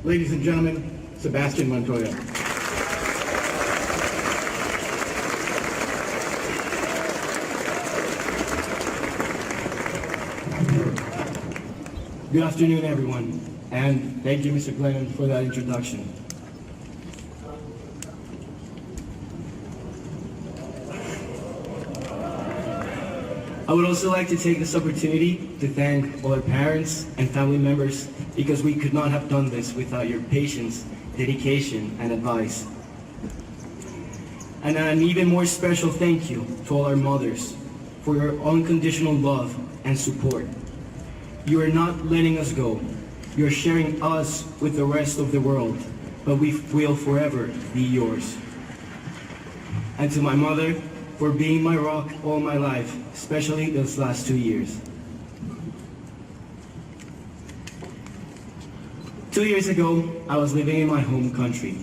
Ladies and gentlemen, Sebastian Montoya. Good afternoon, everyone, and thank you, Mr. Glennon, for that introduction. I would also like to take this opportunity to thank all our parents and family members because we could not have done this without your patience, dedication, and advice. And an even more special thank you to all our mothers for your unconditional love and support. You are not letting us go. You are sharing us with the rest of the world, but we will forever be yours. And to my mother, for being my rock all my life, especially those last 2 years. 2 years ago, I was living in my home country,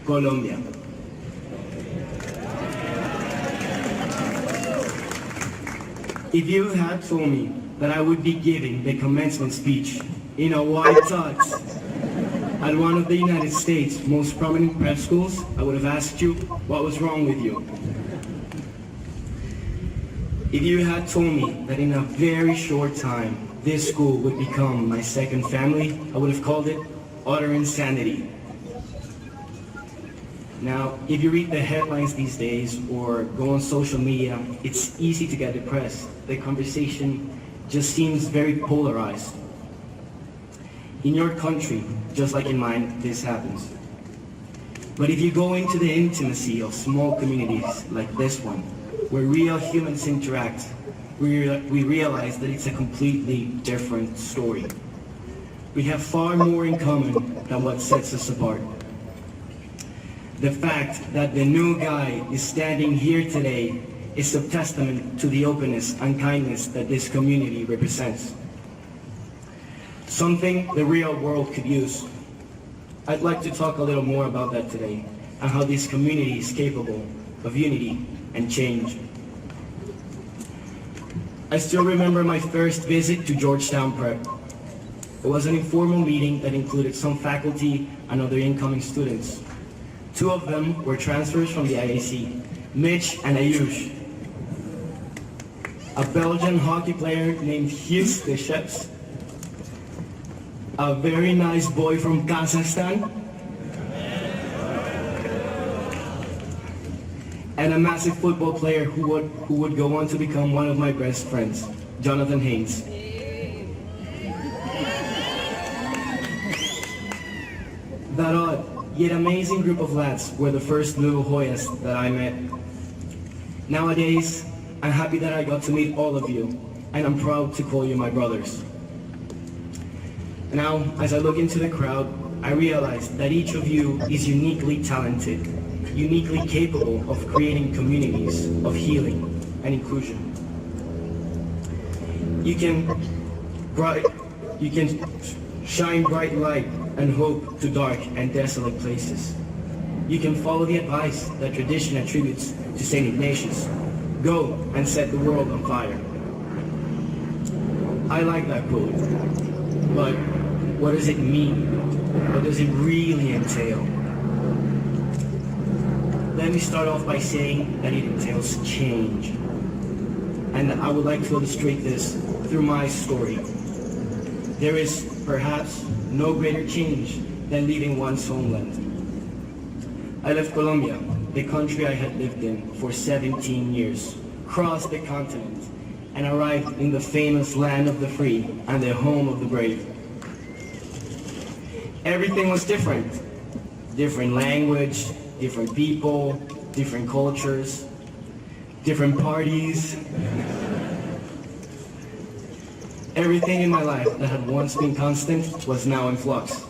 Colombia. If you had told me that I would be giving the commencement speech in a white tux at one of the United States' most prominent prep schools, I would have asked you what was wrong with you. If you had told me that in a very short time, this school would become my second family, I would have called it utter insanity. Now, if you read the headlines these days or go on social media, it's easy to get depressed. The conversation just seems very polarized. In your country, just like in mine, this happens. But if you go into the intimacy of small communities like this one, where real humans interact, we realize that it's a completely different story. We have far more in common than what sets us apart. The fact that the new guy is standing here today is a testament to the openness and kindness that this community represents. Something the real world could use. I'd like to talk a little more about that today, and how this community is capable of unity and change. I still remember my first visit to Georgetown Prep. It was an informal meeting that included some faculty and other incoming students. Two of them were transfers from the IAC, Mitch and Ayush. A Belgian hockey player named Hughes Deschamps. A very nice boy from Kazakhstan. And a massive football player who would go on to become one of my best friends, Jonathan Haynes. That odd, yet amazing group of lads were the first little Hoyas that I met. Nowadays, I'm happy that I got to meet all of you, and I'm proud to call you my brothers. Now, as I look into the crowd, I realize that each of you is uniquely talented, uniquely capable of creating communities of healing and inclusion. You can shine bright light and hope to dark and desolate places. You can follow the advice that tradition attributes to Saint Ignatius. Go and set the world on fire. I like that quote, but what does it mean? What does it really entail? Let me start off by saying that it entails change. And I would like to illustrate this through my story. There is perhaps no greater change than leaving one's homeland. I left Colombia, the country I had lived in for 17 years, crossed the continent, and arrived in the famous land of the free and the home of the brave. Everything was different. Different language, different people, different cultures, different parties. Everything in my life that had once been constant was now in flux.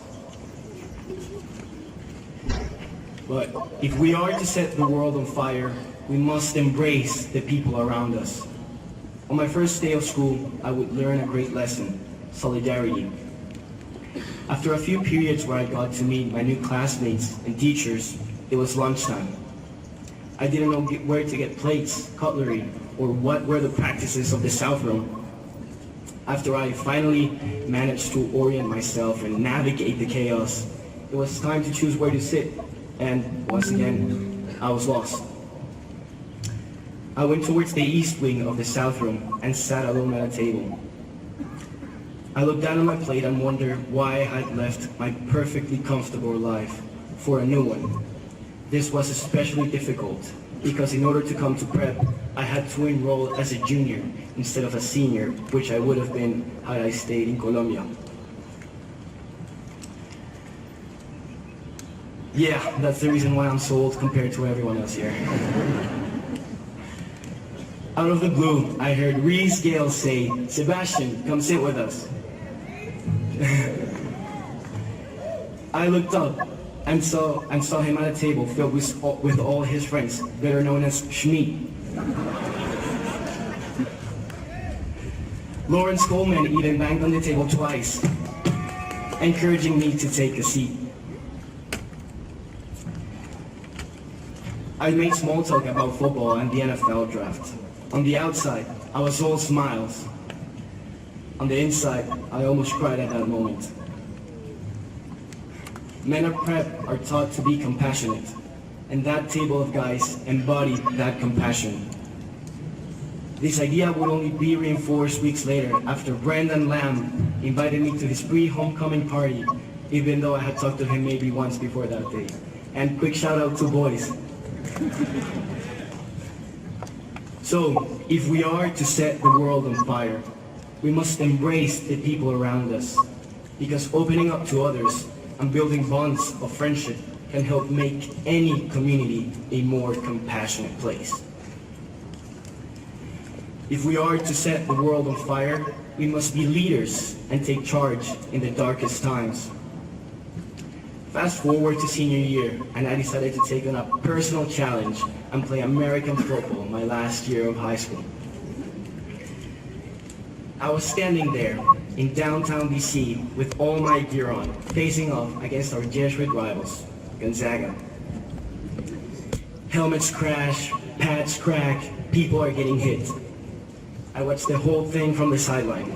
But if we are to set the world on fire, we must embrace the people around us. On my first day of school, I would learn a great lesson: solidarity. After a few periods where I got to meet my new classmates and teachers, it was lunchtime. I didn't know where to get plates, cutlery, or what were the practices of the South Room. After I finally managed to orient myself and navigate the chaos, it was time to choose where to sit, and once again, I was lost. I went towards the east wing of the south room and sat alone at a table. I looked down at my plate and wondered why I had left my perfectly comfortable life for a new one. This was especially difficult because in order to come to prep, I had to enroll as a junior instead of a senior, which I would have been had I stayed in Colombia. Yeah, that's the reason why I'm so old compared to everyone else here. Out of the blue, I heard Reese Gale say, "Sebastian, come sit with us." I looked up and saw him at a table filled with all his friends, better known as Schmeat. Lawrence Coleman even banged on the table twice, encouraging me to take a seat. I made small talk about football and the NFL draft. On the outside, I was all smiles. On the inside, I almost cried at that moment. Men of prep are taught to be compassionate, and that table of guys embodied that compassion. This idea would only be reinforced weeks later after Brendan Lamb invited me to his pre-homecoming party, even though I had talked to him maybe once before that day. And quick shout out to boys. So, if we are to set the world on fire, we must embrace the people around us, because opening up to others and building bonds of friendship can help make any community a more compassionate place. If we are to set the world on fire, we must be leaders and take charge in the darkest times. Fast forward to senior year, and I decided to take on a personal challenge and play American football my last year of high school. I was standing there in downtown DC with all my gear on, facing off against our Jesuit rivals, Gonzaga. Helmets crash, pads crack, people are getting hit. I watched the whole thing from the sideline.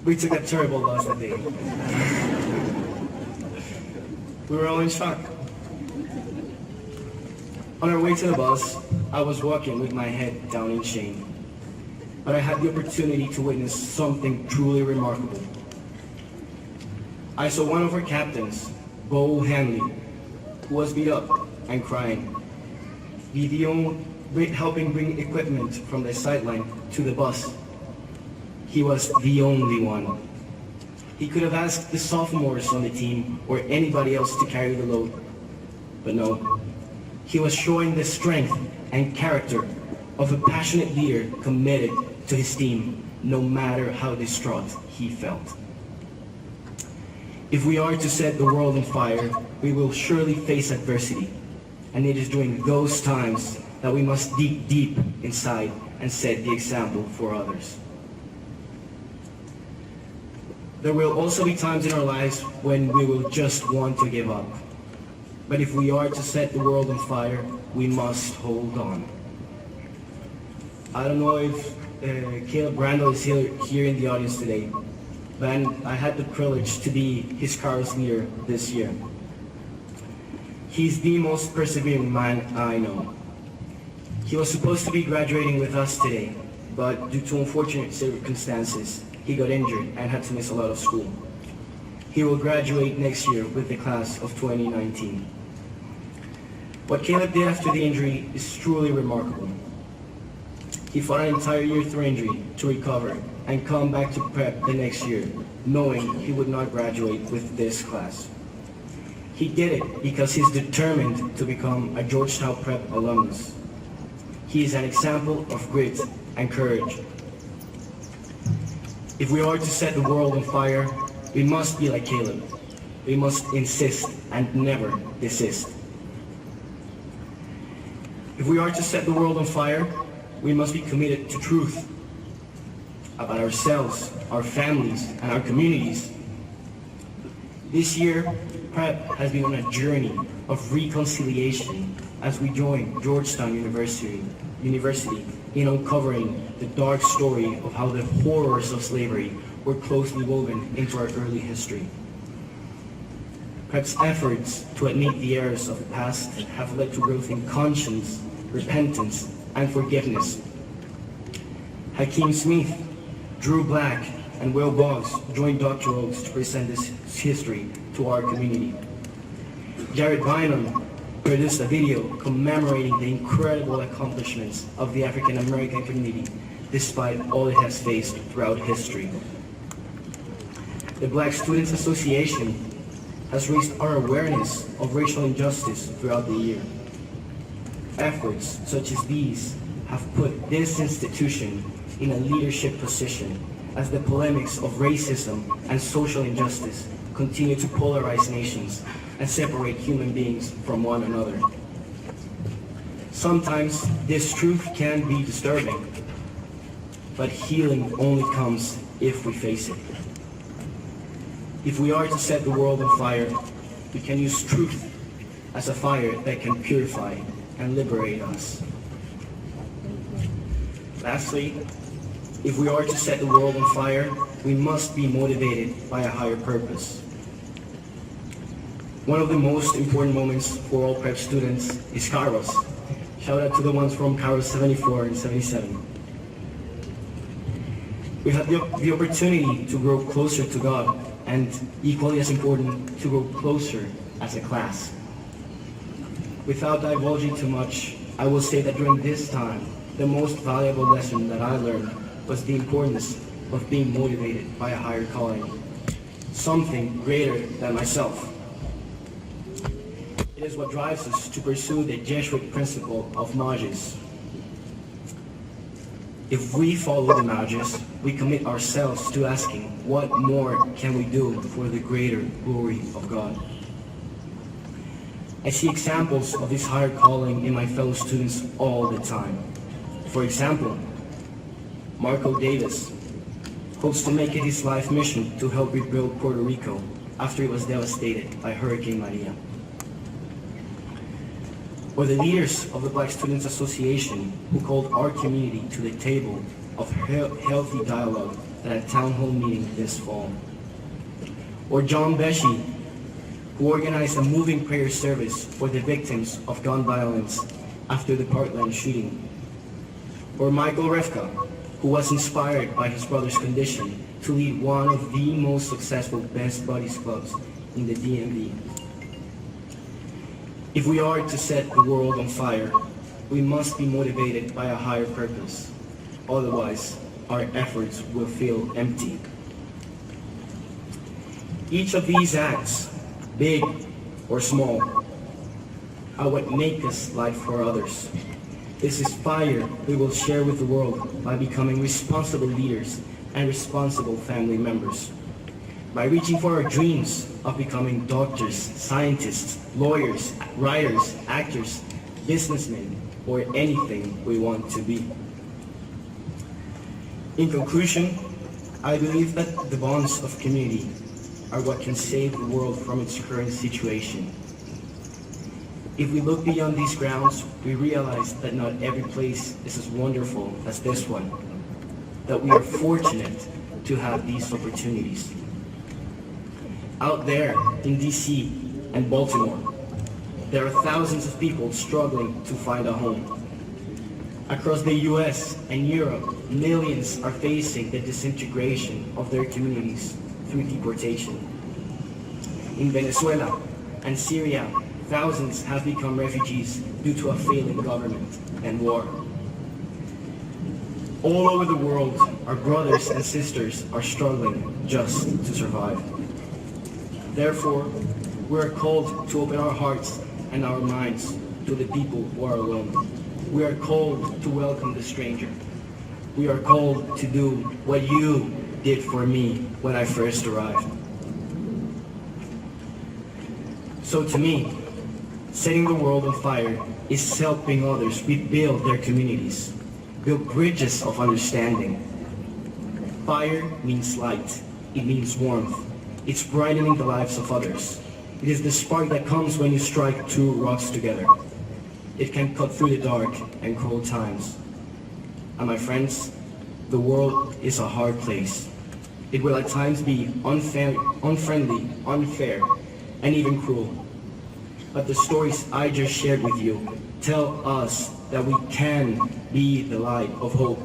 We took a terrible loss that day. We were all in shock. On our way to the bus, I was walking with my head down in shame. But I had the opportunity to witness something truly remarkable. I saw one of our captains, Bo Hanley, who was beat up and crying, helping bring equipment from the sideline to the bus. He was the only one. He could have asked the sophomores on the team or anybody else to carry the load, but no. He was showing the strength and character of a passionate leader committed to his team, no matter how distraught he felt. If we are to set the world on fire, we will surely face adversity, and it is during those times that we must dig deep inside and set the example for others. There will also be times in our lives when we will just want to give up. But if we are to set the world on fire, we must hold on. I don't know if Caleb Randall is here in the audience today, but I had the privilege to be his Carlos leader this year. He's the most persevering man I know. He was supposed to be graduating with us today, but due to unfortunate circumstances, he got injured and had to miss a lot of school. He will graduate next year with the class of 2019. What Caleb did after the injury is truly remarkable. He fought an entire year through injury to recover and come back to prep the next year, knowing he would not graduate with this class. He did it because he's determined to become a Georgetown prep alumnus. He is an example of grit and courage. If we are to set the world on fire, we must be like Caleb. We must insist and never desist. If we are to set the world on fire, we must be committed to truth about ourselves, our families, and our communities. This year, Prep has been on a journey of reconciliation as we join Georgetown University University in uncovering the dark story of how the horrors of slavery were closely woven into our early history. Perhaps efforts to admit the errors of the past have led to growth in conscience, repentance, and forgiveness. Hakeem Smith, Drew Black, and Will Boggs joined Dr. Oaks to present this history to our community. Jared Bynum produced a video commemorating the incredible accomplishments of the African American community despite all it has faced throughout history. The Black Students Association has raised our awareness of racial injustice throughout the year. Efforts such as these have put this institution in a leadership position as the polemics of racism and social injustice continue to polarize nations and separate human beings from one another. Sometimes this truth can be disturbing, but healing only comes if we face it. If we are to set the world on fire, we can use truth as a fire that can purify and liberate us. Lastly, if we are to set the world on fire, we must be motivated by a higher purpose. One of the most important moments for all prep students is Kairos. Shout out to the ones from Kairos 74 and 77. We have the opportunity to grow closer to God, and equally as important, to grow closer as a class. Without divulging too much, I will say that during this time, the most valuable lesson that I learned was the importance of being motivated by a higher calling, something greater than myself. It is what drives us to pursue the Jesuit principle of Magis. If we follow the Magis, we commit ourselves to asking, what more can we do for the greater glory of God? I see examples of this higher calling in my fellow students all the time. For example, Marco Davis hopes to make it his life mission to help rebuild Puerto Rico after it was devastated by Hurricane Maria. Or the leaders of the Black Students Association who called our community to the table of healthy dialogue at a town hall meeting this fall. Or John Beshi, who organized a moving prayer service for the victims of gun violence after the Parkland shooting. Or Michael Refka, who was inspired by his brother's condition to lead one of the most successful Best Buddies clubs in the DMV. If we are to set the world on fire, we must be motivated by a higher purpose. Otherwise, our efforts will feel empty. Each of these acts, big or small, are what make us light for others. This is fire we will share with the world by becoming responsible leaders and responsible family members. By reaching for our dreams of becoming doctors, scientists, lawyers, writers, actors, businessmen, or anything we want to be. In conclusion, I believe that the bonds of community are what can save the world from its current situation. If we look beyond these grounds, we realize that not every place is as wonderful as this one, that we are fortunate to have these opportunities. Out there in DC and Baltimore, there are thousands of people struggling to find a home. Across the US and Europe, millions are facing the disintegration of their communities through deportation. In Venezuela and Syria, thousands have become refugees due to a failing government and war. All over the world, our brothers and sisters are struggling just to survive. Therefore, we are called to open our hearts and our minds to the people who are alone. We are called to welcome the stranger. We are called to do what you did for me when I first arrived. So to me, setting the world on fire is helping others rebuild their communities, build bridges of understanding. Fire means light. It means warmth. It's brightening the lives of others. It is the spark that comes when you strike two rocks together. It can cut through the dark and cold times. And my friends, the world is a hard place. It will at times be unfair, unfriendly, unfair, and even cruel. But the stories I just shared with you tell us that we can be the light of hope.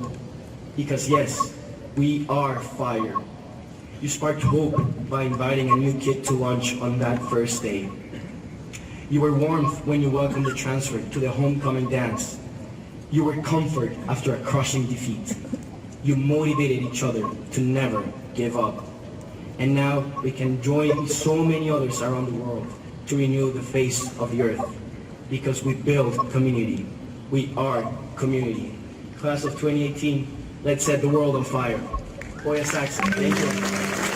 Because yes, we are fire. You sparked hope by inviting a new kid to lunch on that first day. You were warmth when you welcomed the transfer to the homecoming dance. You were comfort after a crushing defeat. You motivated each other to never give up. And now we can join so many others around the world to renew the face of the earth, because we build community. We are community. Class of 2018, let's set the world on fire. Montoya Saxon, thank you.